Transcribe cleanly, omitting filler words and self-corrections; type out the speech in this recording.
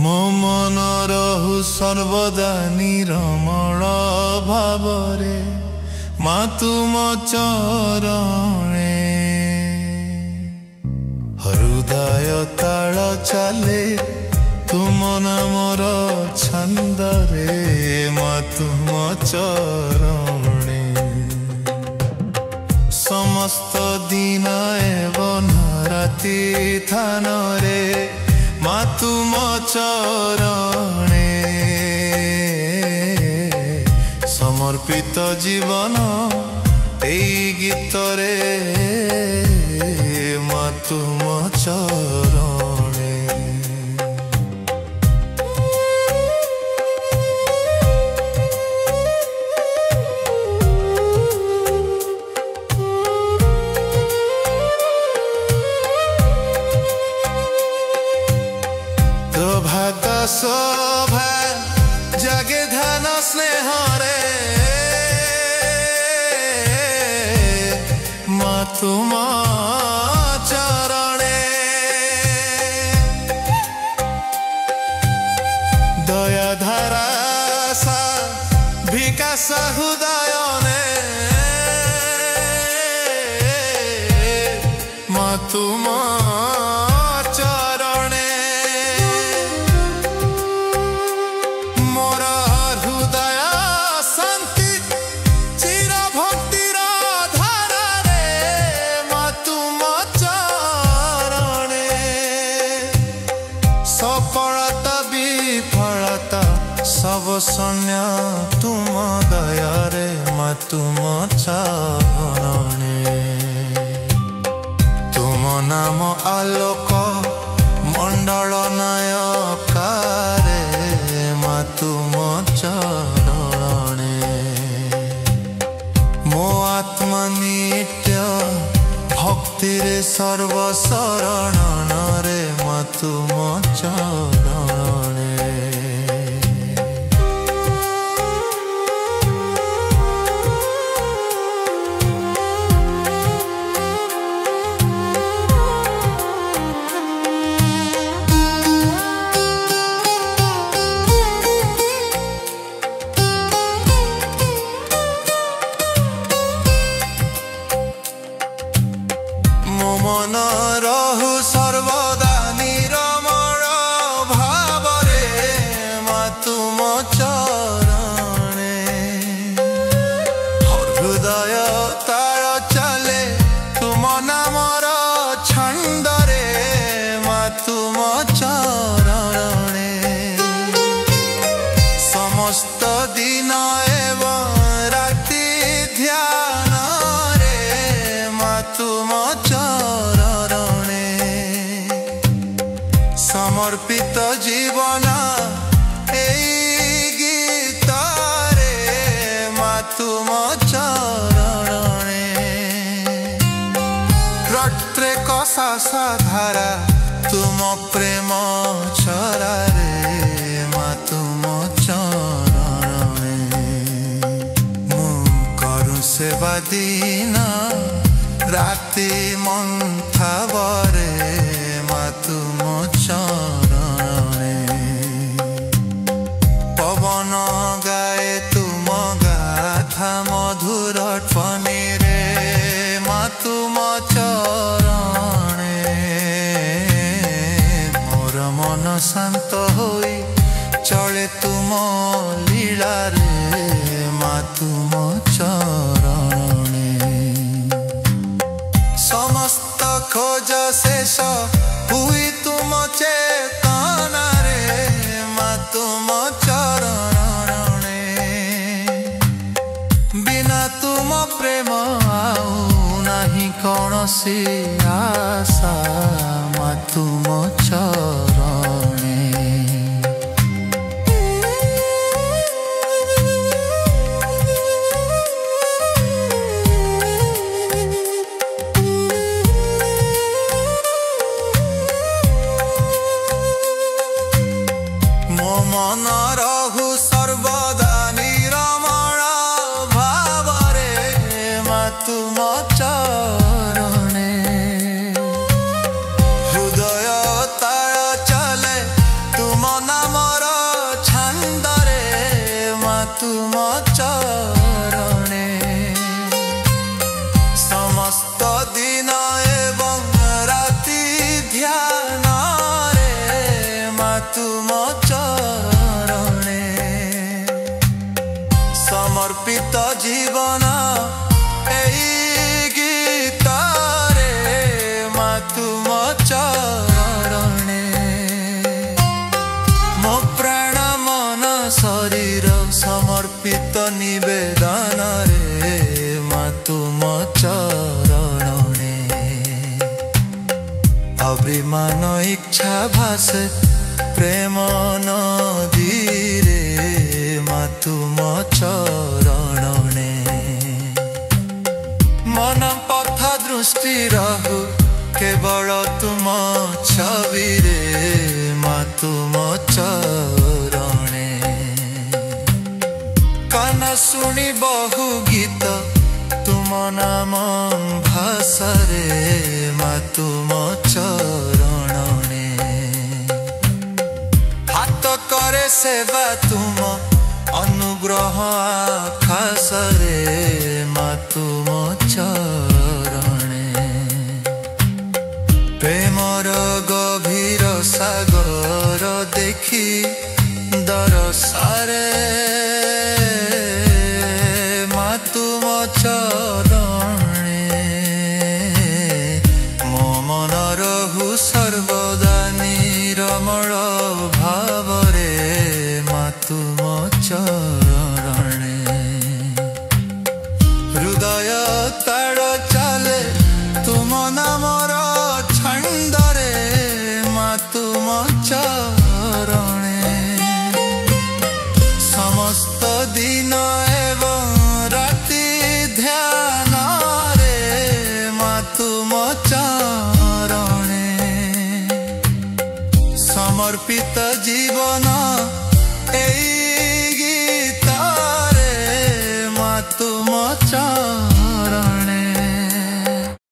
मो मन रहु सर्वदा निरमल भावरे मा तुम चरणे हृदय ताल चाले तुम नामर छंदरे मा तुम चरणे समस्त दिन एवं राति थानरे मा तुम चरणे समर्पित जीवन एई गीत रे मा तुम चरणे भाग शोभा जगे ध्यान स्नेह रे मा तुम चरणे दया धारा सा विकास हृदय ने मा तुम सफलता विफलता सब शून्य तुम दया रे मा तुम चरणे तुम नाम आलोक मंडल नायका रे मा तुम चरणे मो आत्मा नित्य भक्ति रे सर्वशरण रे मा तुम चरणे मो मन रहु सर्वदा निरमल भावरे मा तुम चरणे हृदय ताल चाले तुम नामर छंदरे मा तुम चरणे समस्त दिन एवं राति ध्यान रे मा तुम चरणे समर्पित जीवन एई गीत रे मा तुम चरणे प्रत्येक श्वास धारा तुम प्रेम छरा रे मा तुम चरणे मु करू सेवा दिन राति मंथावरे मा तुम चरणे पवन गाए तुम गाथा मधुर ध्वनि रे मा तुम चरणे मोर मन शांत होई चले तुम लीला रे मा तुम चरणे समस्त खोज शेष हुई तुम चेतना रे मा तुम चरणे बिना तुम प्रेम आउ नहीं कौनसी आशा मा तुम चरणे अभिमान इच्छा भासे प्रेम नदी रे मा तुम चरणने मन पथ दृष्टि रहु केवल तुम छवि रे मा तुम चरणे कान शुणी बहु गीत तुम नाम भाषारे मा तुम चरणने हाथ करे सेवा तुम अनुग्रह आखासरे मा तुम चरणे प्रेमर गभीर सागर देखी दरसारे